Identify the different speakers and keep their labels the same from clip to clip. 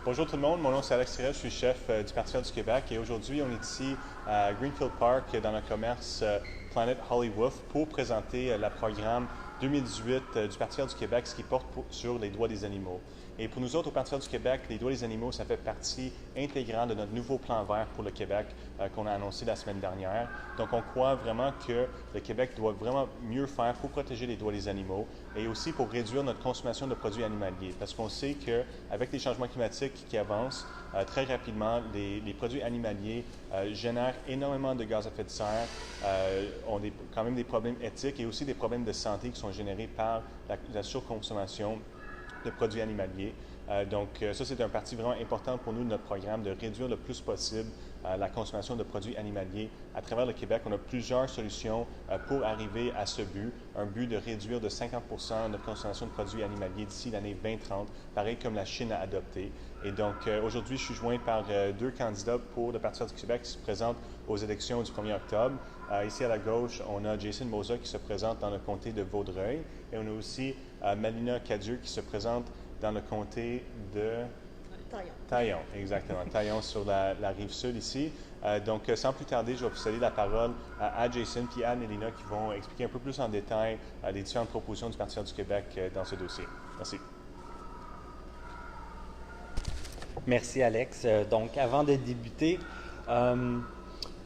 Speaker 1: Bonjour tout le monde, mon nom c'est Alex Tirel, je suis chef du Parti vert du Québec et aujourd'hui on est ici à Greenfield Park dans le commerce Planet Hollywood pour présenter le programme 2018 du Parti vert du Québec, ce qui porte sur les droits des animaux. Et pour nous autres, au Parti vert du Québec, les droits des animaux, ça fait partie intégrante de notre nouveau plan vert pour le Québec qu'on a annoncé la semaine dernière. Donc, on croit vraiment que le Québec doit vraiment mieux faire pour protéger les droits des animaux et aussi pour réduire notre consommation de produits animaliers. Parce qu'on sait qu'avec les changements climatiques qui avancent très rapidement, les produits animaliers génèrent énormément de gaz à effet de serre, ont quand même des problèmes éthiques et aussi des problèmes de santé qui sont générés par la surconsommation de produits animaliers. Ça, c'est un parti vraiment important pour nous de notre programme, de réduire le plus possible la consommation de produits animaliers. À travers le Québec, on a plusieurs solutions pour arriver à ce but, un but de réduire de 50 notre consommation de produits animaliers d'ici l'année 2030, pareil comme la Chine a adopté. Et donc, aujourd'hui, je suis joint par deux candidats pour le Parti vert du Québec qui se présentent aux élections du 1er octobre. Ici à la gauche, on a Jason Mosa qui se présente dans le comté de Vaudreuil et on a aussi Malina Cadieux qui se présente dans le comté de Taillon, exactement. Taillon sur la rive sud ici. Donc, sans plus tarder, je vais vous céder la parole à Jason et à Malina qui vont expliquer un peu plus en détail les différentes propositions du Parti vert du Québec dans ce dossier. Merci.
Speaker 2: Merci, Alex. Donc, avant de débuter, une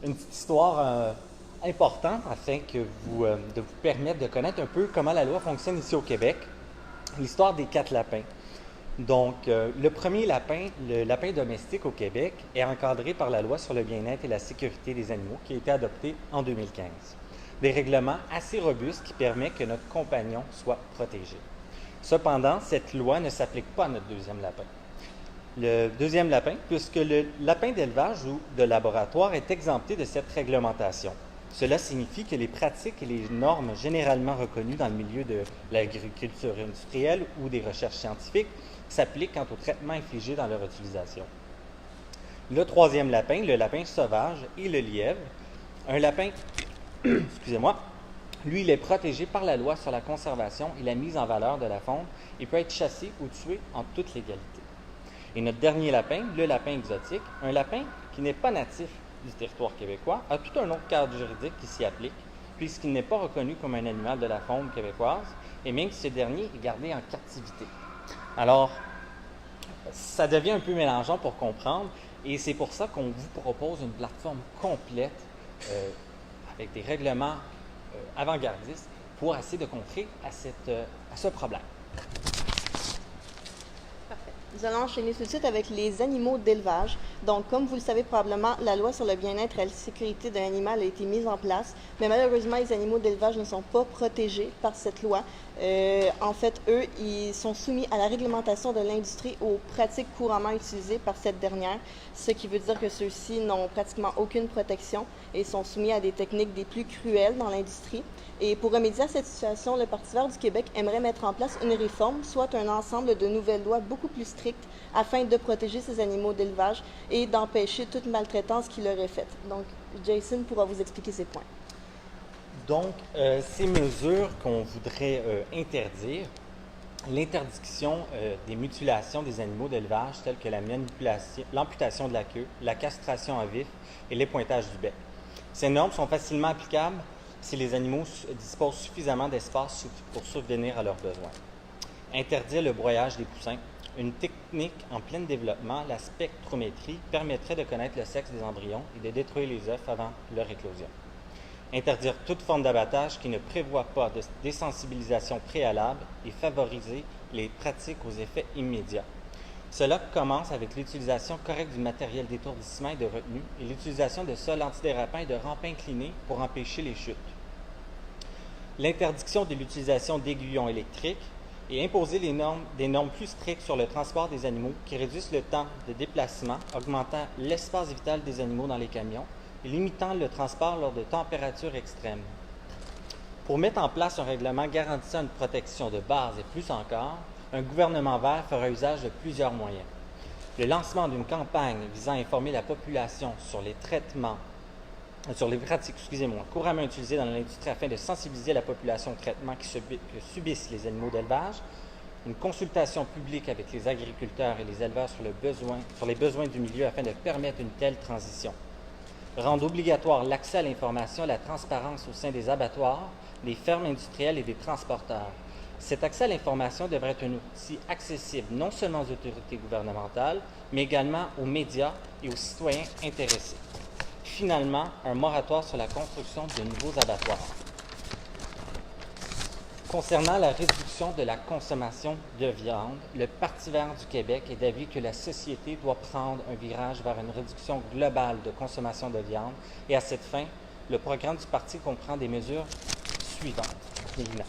Speaker 2: petite histoire importante afin de vous permettre de connaître un peu comment la loi fonctionne ici au Québec. L'histoire des 4 lapins. Donc, le premier lapin, le lapin domestique au Québec, est encadré par la loi sur le bien-être et la sécurité des animaux qui a été adoptée en 2015. Des règlements assez robustes qui permettent que notre compagnon soit protégé. Cependant, cette loi ne s'applique pas à notre deuxième lapin. Le deuxième lapin, puisque le lapin d'élevage ou de laboratoire est exempté de cette réglementation. Cela signifie que les pratiques et les normes généralement reconnues dans le milieu de l'agriculture industrielle ou des recherches scientifiques s'appliquent quant aux traitements infligés dans leur utilisation. Le troisième lapin, le lapin sauvage et le lièvre, un lapin, excusez-moi, lui, il est protégé par la loi sur la conservation et la mise en valeur de la faune et peut être chassé ou tué en toute légalité. Et notre dernier lapin, le lapin exotique, un lapin qui n'est pas natif du territoire québécois, a tout un autre cadre juridique qui s'y applique, puisqu'il n'est pas reconnu comme un animal de la faune québécoise, et même si ce dernier est gardé en captivité. Alors, ça devient un peu mélangeant pour comprendre, et c'est pour ça qu'on vous propose une plateforme complète avec des règlements avant-gardistes pour essayer de contrer à ce problème.
Speaker 3: Nous allons enchaîner tout de suite avec les animaux d'élevage. Donc, comme vous le savez probablement, la loi sur le bien-être et la sécurité d'un animal a été mise en place, mais malheureusement, les animaux d'élevage ne sont pas protégés par cette loi. En fait, eux, ils sont soumis à la réglementation de l'industrie aux pratiques couramment utilisées par cette dernière, ce qui veut dire que ceux-ci n'ont pratiquement aucune protection et sont soumis à des techniques des plus cruelles dans l'industrie. Et pour remédier à cette situation, le Parti vert du Québec aimerait mettre en place une réforme, soit un ensemble de nouvelles lois beaucoup plus strictes afin de protéger ces animaux d'élevage et d'empêcher toute maltraitance qui leur est faite. Donc, Jason pourra vous expliquer ces points.
Speaker 2: Donc, ces mesures qu'on voudrait interdire, l'interdiction des mutilations des animaux d'élevage telles que l'amputation de la queue, la castration à vif et l'épointage du bec. Ces normes sont facilement applicables si les animaux disposent suffisamment d'espace pour subvenir à leurs besoins. Interdire le broyage des poussins. Une technique en plein développement, la spectrométrie, permettrait de connaître le sexe des embryons et de détruire les œufs avant leur éclosion. Interdire toute forme d'abattage qui ne prévoit pas de désensibilisation préalable et favoriser les pratiques aux effets immédiats. Cela commence avec l'utilisation correcte du matériel d'étourdissement et de retenue et l'utilisation de sols antidérapants et de rampes inclinées pour empêcher les chutes. L'interdiction de l'utilisation d'aiguillons électriques et imposer des normes plus strictes sur le transport des animaux qui réduisent le temps de déplacement, augmentant l'espace vital des animaux dans les camions et limitant le transport lors de températures extrêmes. Pour mettre en place un règlement garantissant une protection de base et plus encore, un gouvernement vert fera usage de plusieurs moyens. Le lancement d'une campagne visant à informer la population sur les pratiques couramment utilisées dans l'industrie afin de sensibiliser la population aux traitements que subissent les animaux d'élevage, une consultation publique avec les agriculteurs et les éleveurs sur les besoins du milieu afin de permettre une telle transition. Rendre obligatoire l'accès à l'information et la transparence au sein des abattoirs, des fermes industrielles et des transporteurs. Cet accès à l'information devrait être un outil accessible non seulement aux autorités gouvernementales, mais également aux médias et aux citoyens intéressés. Finalement, un moratoire sur la construction de nouveaux abattoirs. Concernant la réduction de la consommation de viande, le Parti vert du Québec est d'avis que la société doit prendre un virage vers une réduction globale de consommation de viande et à cette fin, le programme du Parti comprend des mesures suivantes. Mélina.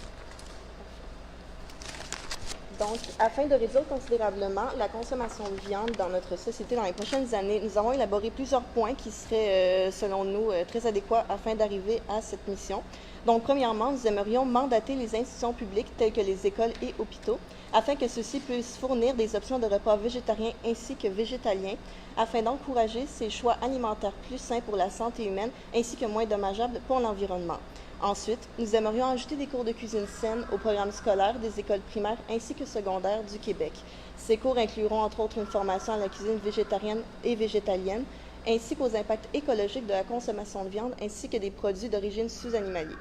Speaker 3: Donc, afin de réduire considérablement la consommation de viande dans notre société dans les prochaines années, nous avons élaboré plusieurs points qui seraient, selon nous, très adéquats afin d'arriver à cette mission. Donc, premièrement, nous aimerions mandater les institutions publiques telles que les écoles et hôpitaux afin que ceux-ci puissent fournir des options de repas végétariens ainsi que végétaliens afin d'encourager ces choix alimentaires plus sains pour la santé humaine ainsi que moins dommageables pour l'environnement. Ensuite, nous aimerions ajouter des cours de cuisine saine au programme scolaire des écoles primaires ainsi que secondaires du Québec. Ces cours incluront entre autres une formation à la cuisine végétarienne et végétalienne, ainsi qu'aux impacts écologiques de la consommation de viande ainsi que des produits d'origine sous-animaliers.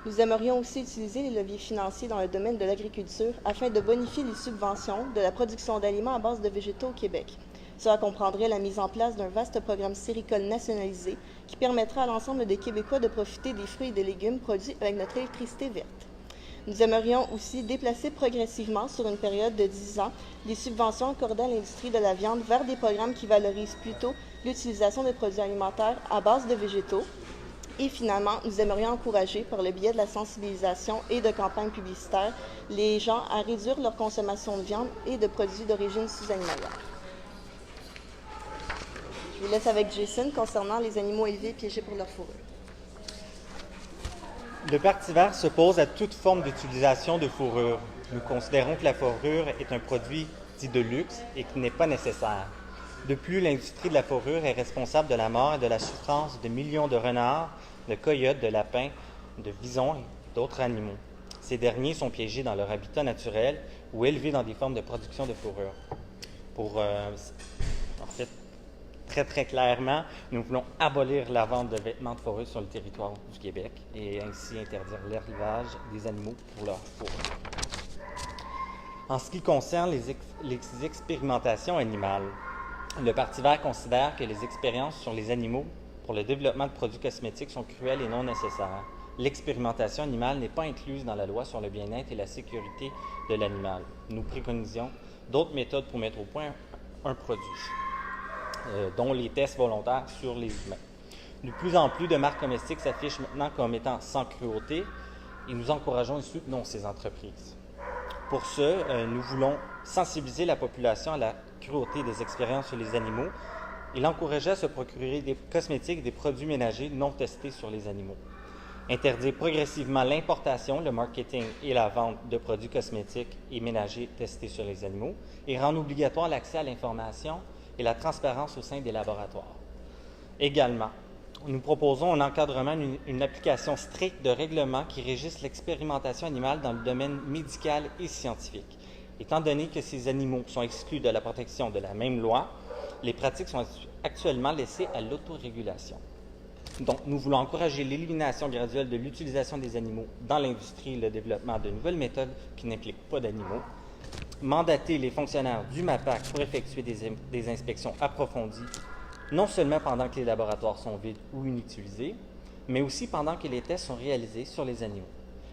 Speaker 3: Nous aimerions aussi utiliser les leviers financiers dans le domaine de l'agriculture afin de bonifier les subventions de la production d'aliments à base de végétaux au Québec. Cela comprendrait la mise en place d'un vaste programme séricole nationalisé qui permettra à l'ensemble des Québécois de profiter des fruits et des légumes produits avec notre électricité verte. Nous aimerions aussi déplacer progressivement sur une période de 10 ans les subventions accordées à l'industrie de la viande vers des programmes qui valorisent plutôt l'utilisation des produits alimentaires à base de végétaux. Et finalement, nous aimerions encourager, par le biais de la sensibilisation et de campagnes publicitaires, les gens à réduire leur consommation de viande et de produits d'origine sous-animalière. Je vous laisse avec Jason concernant les animaux élevés piégés pour leur fourrure.
Speaker 2: Le Parti vert s'oppose à toute forme d'utilisation de fourrure. Nous considérons que la fourrure est un produit dit de luxe et qui n'est pas nécessaire. De plus, l'industrie de la fourrure est responsable de la mort et de la souffrance de millions de renards, de coyotes, de lapins, de visons et d'autres animaux. Ces derniers sont piégés dans leur habitat naturel ou élevés dans des formes de production de fourrure. Très clairement, nous voulons abolir la vente de vêtements de fourrure sur le territoire du Québec et ainsi interdire l'élevage des animaux pour leur fourrure. En ce qui concerne les expérimentations animales, le Parti vert considère que les expériences sur les animaux pour le développement de produits cosmétiques sont cruelles et non nécessaires. L'expérimentation animale n'est pas incluse dans la loi sur le bien-être et la sécurité de l'animal. Nous préconisions d'autres méthodes pour mettre au point un produit, dont les tests volontaires sur les humains. De plus en plus de marques comestiques s'affichent maintenant comme étant sans cruauté et nous encourageons et soutenons ces entreprises. Pour ce, nous voulons sensibiliser la population à la cruauté des expériences sur les animaux et l'encourager à se procurer des cosmétiques et des produits ménagers non testés sur les animaux. Interdire progressivement l'importation, le marketing et la vente de produits cosmétiques et ménagers testés sur les animaux et rendre obligatoire l'accès à l'information et la transparence au sein des laboratoires. Également, nous proposons un encadrement, une application stricte de règlements qui régissent l'expérimentation animale dans le domaine médical et scientifique. Étant donné que ces animaux sont exclus de la protection de la même loi, les pratiques sont actuellement laissées à l'autorégulation. Donc, nous voulons encourager l'élimination graduelle de l'utilisation des animaux dans l'industrie et le développement de nouvelles méthodes qui n'impliquent pas d'animaux, mandater les fonctionnaires du MAPAC pour effectuer des inspections approfondies, non seulement pendant que les laboratoires sont vides ou inutilisés, mais aussi pendant que les tests sont réalisés sur les animaux.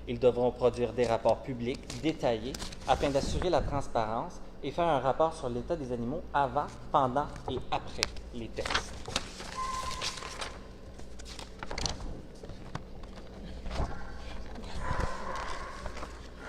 Speaker 2: Ils devront produire des rapports publics détaillés afin d'assurer la transparence et faire un rapport sur l'état des animaux avant, pendant et après les tests.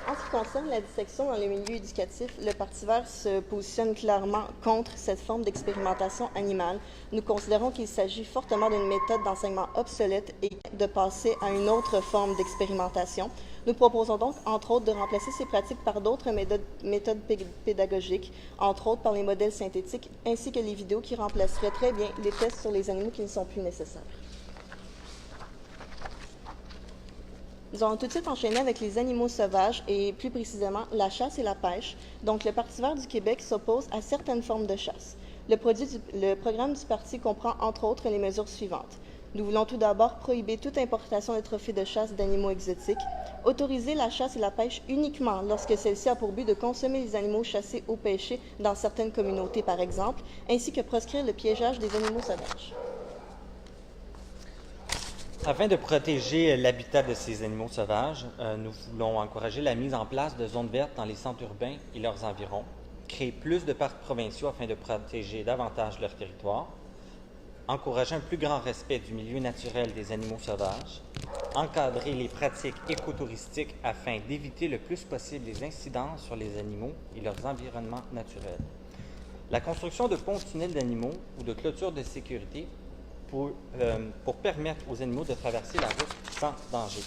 Speaker 3: En ce qui concerne la dissection dans le milieu éducatif, le Parti vert se positionne clairement contre cette forme d'expérimentation animale. Nous considérons qu'il s'agit fortement d'une méthode d'enseignement obsolète et de passer à une autre forme d'expérimentation. Nous proposons donc, entre autres, de remplacer ces pratiques par d'autres méthodes pédagogiques, entre autres par les modèles synthétiques, ainsi que les vidéos qui remplaceraient très bien les tests sur les animaux qui ne sont plus nécessaires. Nous allons tout de suite enchaîner avec les animaux sauvages et plus précisément la chasse et la pêche. Donc, le Parti vert du Québec s'oppose à certaines formes de chasse. Le programme du parti comprend entre autres les mesures suivantes. Nous voulons tout d'abord prohiber toute importation de trophées de chasse d'animaux exotiques, autoriser la chasse et la pêche uniquement lorsque celle-ci a pour but de consommer les animaux chassés ou pêchés dans certaines communautés, par exemple, ainsi que proscrire le piégeage des animaux sauvages.
Speaker 2: Afin de protéger l'habitat de ces animaux sauvages, nous voulons encourager la mise en place de zones vertes dans les centres urbains et leurs environs, créer plus de parcs provinciaux afin de protéger davantage leur territoire, encourager un plus grand respect du milieu naturel des animaux sauvages, encadrer les pratiques écotouristiques afin d'éviter le plus possible les incidences sur les animaux et leurs environnements naturels, la construction de ponts tunnels d'animaux ou de clôtures de sécurité pour permettre aux animaux de traverser la route sans danger.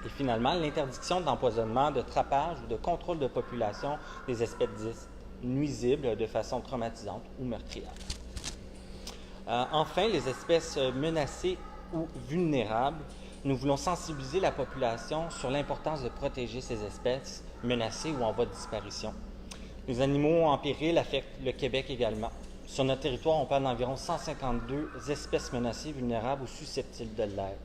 Speaker 2: Et finalement, l'interdiction d'empoisonnement, de trappage ou de contrôle de population des espèces dites nuisibles de façon traumatisante ou meurtrière. Enfin, les espèces menacées ou vulnérables, nous voulons sensibiliser la population sur l'importance de protéger ces espèces menacées ou en voie de disparition. Les animaux en péril affectent le Québec également. Sur notre territoire, on parle d'environ 152 espèces menacées, vulnérables ou susceptibles de l'être.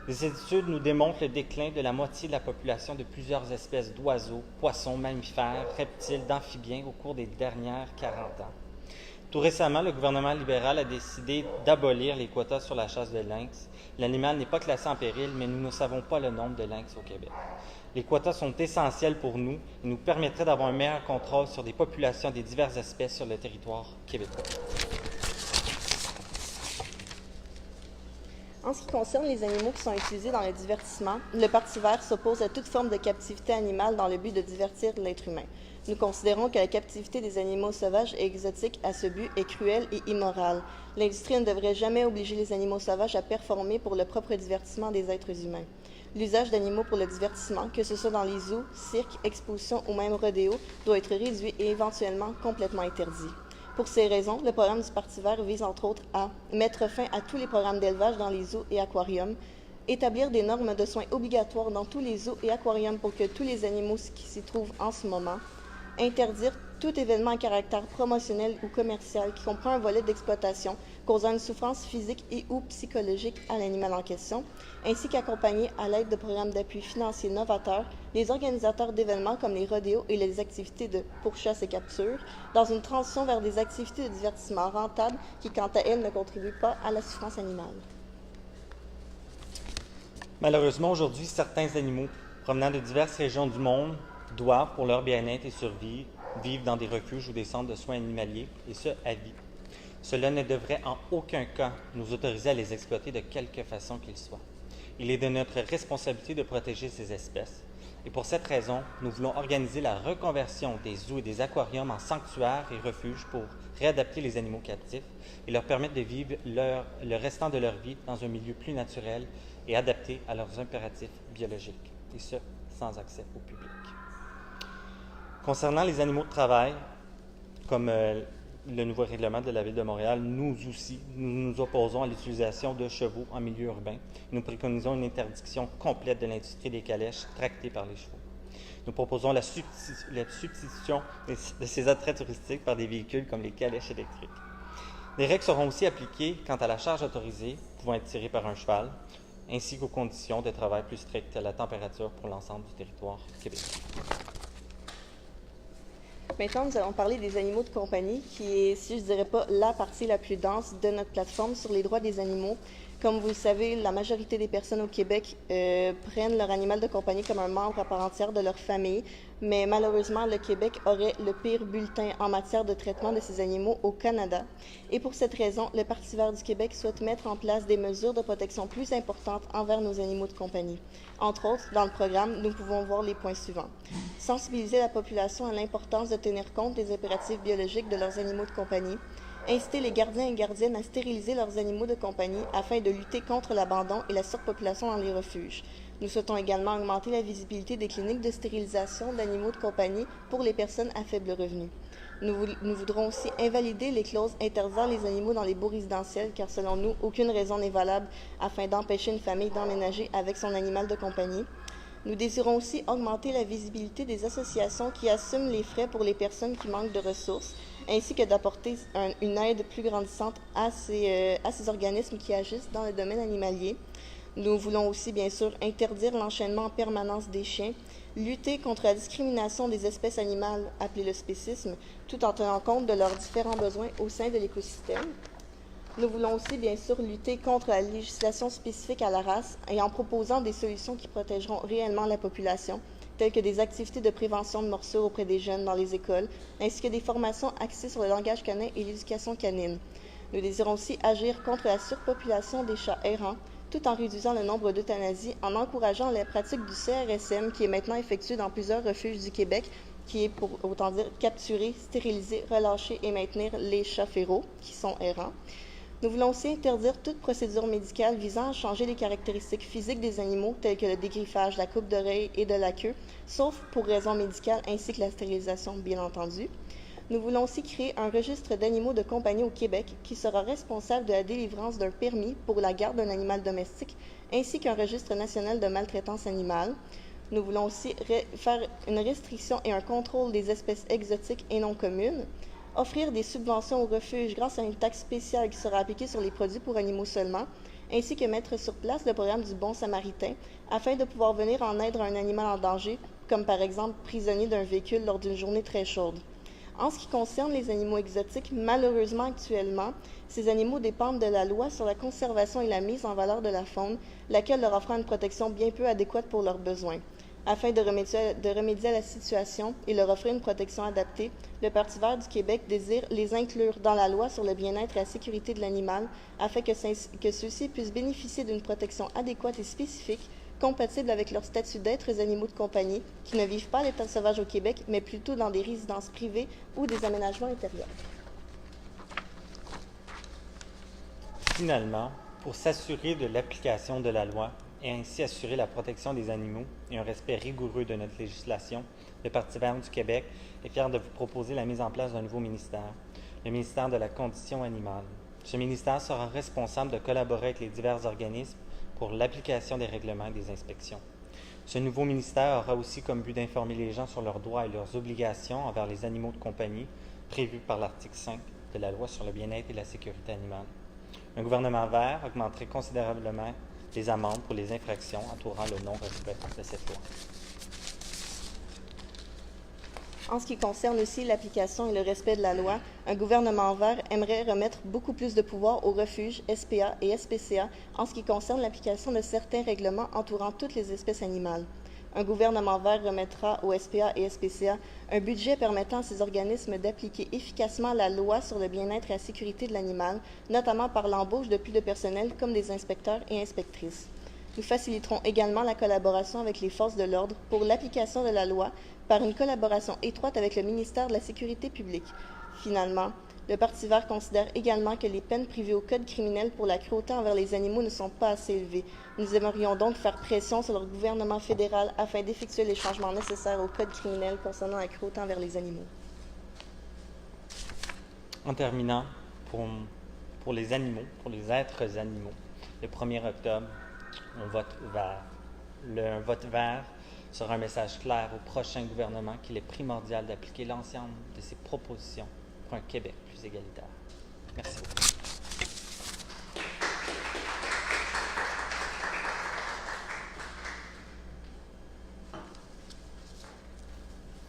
Speaker 2: Les études nous démontrent le déclin de la moitié de la population de plusieurs espèces d'oiseaux, poissons, mammifères, reptiles, d'amphibiens au cours des dernières 40 ans. Tout récemment, le gouvernement libéral a décidé d'abolir les quotas sur la chasse de lynx. L'animal n'est pas classé en péril, mais nous ne savons pas le nombre de lynx au Québec. Les quotas sont essentiels pour nous et nous permettraient d'avoir un meilleur contrôle sur des populations des diverses espèces sur le territoire québécois.
Speaker 3: En ce qui concerne les animaux qui sont utilisés dans le divertissement, le Parti vert s'oppose à toute forme de captivité animale dans le but de divertir l'être humain. Nous considérons que la captivité des animaux sauvages et exotiques à ce but est cruelle et immorale. L'industrie ne devrait jamais obliger les animaux sauvages à performer pour le propre divertissement des êtres humains. L'usage d'animaux pour le divertissement, que ce soit dans les zoos, cirques, expositions ou même rodéos, doit être réduit et éventuellement complètement interdit. Pour ces raisons, le programme du Parti vert vise entre autres à mettre fin à tous les programmes d'élevage dans les zoos et aquariums, établir des normes de soins obligatoires dans tous les zoos et aquariums pour que tous les animaux qui s'y trouvent en ce moment, interdire tout événement à caractère promotionnel ou commercial qui comprend un volet d'exploitation causant une souffrance physique et ou psychologique à l'animal en question, ainsi qu'accompagner à l'aide de programmes d'appui financier novateurs les organisateurs d'événements comme les rodéos et les activités de pourchasse et capture, dans une transition vers des activités de divertissement rentables qui, quant à elles, ne contribuent pas à la souffrance animale.
Speaker 2: Malheureusement, aujourd'hui, certains animaux provenant de diverses régions du monde doivent, pour leur bien-être et survie, vivre dans des refuges ou des centres de soins animaliers, et ce, à vie. Cela ne devrait en aucun cas nous autoriser à les exploiter de quelque façon qu'il soit. Il est de notre responsabilité de protéger ces espèces. Et pour cette raison, nous voulons organiser la reconversion des zoos et des aquariums en sanctuaires et refuges pour réadapter les animaux captifs et leur permettre de vivre le restant de leur vie dans un milieu plus naturel et adapté à leurs impératifs biologiques, et ce, sans accès au public. Concernant les animaux de travail, comme le nouveau règlement de la Ville de Montréal, nous aussi, nous nous opposons à l'utilisation de chevaux en milieu urbain. Nous préconisons une interdiction complète de l'industrie des calèches tractées par les chevaux. Nous proposons la substitution de ces attraits touristiques par des véhicules comme les calèches électriques. Les règles seront aussi appliquées quant à la charge autorisée pouvant être tirée par un cheval, ainsi qu'aux conditions de travail plus strictes à la température pour l'ensemble du territoire québécois.
Speaker 3: Maintenant, nous allons parler des animaux de compagnie, qui est, si je ne dirais pas, la partie la plus dense de notre plateforme sur les droits des animaux. Comme vous le savez, la majorité des personnes au Québec prennent leur animal de compagnie comme un membre à part entière de leur famille, mais malheureusement, le Québec aurait le pire bulletin en matière de traitement de ces animaux au Canada. Et pour cette raison, le Parti vert du Québec souhaite mettre en place des mesures de protection plus importantes envers nos animaux de compagnie. Entre autres, dans le programme, nous pouvons voir les points suivants. Sensibiliser la population à l'importance de tenir compte des impératifs biologiques de leurs animaux de compagnie. Inciter les gardiens et gardiennes à stériliser leurs animaux de compagnie afin de lutter contre l'abandon et la surpopulation dans les refuges. Nous souhaitons également augmenter la visibilité des cliniques de stérilisation d'animaux de compagnie pour les personnes à faible revenu. Nous voudrons aussi invalider les clauses interdisant les animaux dans les baux résidentiels, car selon nous, aucune raison n'est valable afin d'empêcher une famille d'emménager avec son animal de compagnie. Nous désirons aussi augmenter la visibilité des associations qui assument les frais pour les personnes qui manquent de ressources, ainsi que d'apporter une aide plus grandissante à ces organismes qui agissent dans le domaine animalier. Nous voulons aussi, bien sûr, interdire l'enchaînement en permanence des chiens, lutter contre la discrimination des espèces animales, appelée le spécisme, tout en tenant compte de leurs différents besoins au sein de l'écosystème. Nous voulons aussi, bien sûr, lutter contre la législation spécifique à la race et en proposant des solutions qui protégeront réellement la population, telles que des activités de prévention de morsures auprès des jeunes dans les écoles, ainsi que des formations axées sur le langage canin et l'éducation canine. Nous désirons aussi agir contre la surpopulation des chats errants, tout en réduisant le nombre d'euthanasies, en encourageant la pratique du CRSM qui est maintenant effectuée dans plusieurs refuges du Québec, qui est pour autant dire capturer, stériliser, relâcher et maintenir les chats féraux qui sont errants. Nous voulons aussi interdire toute procédure médicale visant à changer les caractéristiques physiques des animaux, telles que le dégriffage, la coupe d'oreille et de la queue, sauf pour raisons médicales ainsi que la stérilisation, bien entendu. Nous voulons aussi créer un registre d'animaux de compagnie au Québec qui sera responsable de la délivrance d'un permis pour la garde d'un animal domestique, ainsi qu'un registre national de maltraitance animale. Nous voulons aussi faire une restriction et un contrôle des espèces exotiques et non communes, offrir des subventions aux refuges grâce à une taxe spéciale qui sera appliquée sur les produits pour animaux seulement, ainsi que mettre sur place le programme du Bon Samaritain afin de pouvoir venir en aide à un animal en danger, comme par exemple prisonnier d'un véhicule lors d'une journée très chaude. En ce qui concerne les animaux exotiques, malheureusement actuellement, ces animaux dépendent de la loi sur la conservation et la mise en valeur de la faune, laquelle leur offre une protection bien peu adéquate pour leurs besoins. Afin de remédier à la situation et leur offrir une protection adaptée, le Parti vert du Québec désire les inclure dans la loi sur le bien-être et la sécurité de l'animal afin que ceux-ci puissent bénéficier d'une protection adéquate et spécifique, compatible avec leur statut d'êtres animaux de compagnie, qui ne vivent pas à l'état sauvage au Québec, mais plutôt dans des résidences privées ou des aménagements intérieurs.
Speaker 2: Finalement, pour s'assurer de l'application de la loi et ainsi assurer la protection des animaux et un respect rigoureux de notre législation, le Parti vert du Québec est fier de vous proposer la mise en place d'un nouveau ministère, le ministère de la Condition animale. Ce ministère sera responsable de collaborer avec les divers organismes pour l'application des règlements et des inspections. Ce nouveau ministère aura aussi comme but d'informer les gens sur leurs droits et leurs obligations envers les animaux de compagnie prévus par l'article 5 de la Loi sur le bien-être et la sécurité animale. Un gouvernement vert augmenterait considérablement les amendes pour les infractions entourant le non-respect de cette loi.
Speaker 3: En ce qui concerne aussi l'application et le respect de la loi, un gouvernement vert aimerait remettre beaucoup plus de pouvoir aux refuges, SPA et SPCA en ce qui concerne l'application de certains règlements entourant toutes les espèces animales. Un gouvernement vert remettra aux SPA et SPCA un budget permettant à ces organismes d'appliquer efficacement la loi sur le bien-être et la sécurité de l'animal, notamment par l'embauche de plus de personnel comme des inspecteurs et inspectrices. Nous faciliterons également la collaboration avec les forces de l'ordre pour l'application de la loi par une collaboration étroite avec le ministère de la Sécurité publique. Finalement, le Parti vert considère également que les peines prévues au Code criminel pour la cruauté envers les animaux ne sont pas assez élevées. Nous aimerions donc faire pression sur le gouvernement fédéral afin d'effectuer les changements nécessaires au Code criminel concernant la cruauté envers les animaux.
Speaker 2: En terminant, pour les animaux, pour les êtres animaux, le 1er octobre, on vote vert. Un vote vert sera un message clair au prochain gouvernement qu'il est primordial d'appliquer l'ensemble de ses propositions pour un Québec plus égalitaire. Merci beaucoup.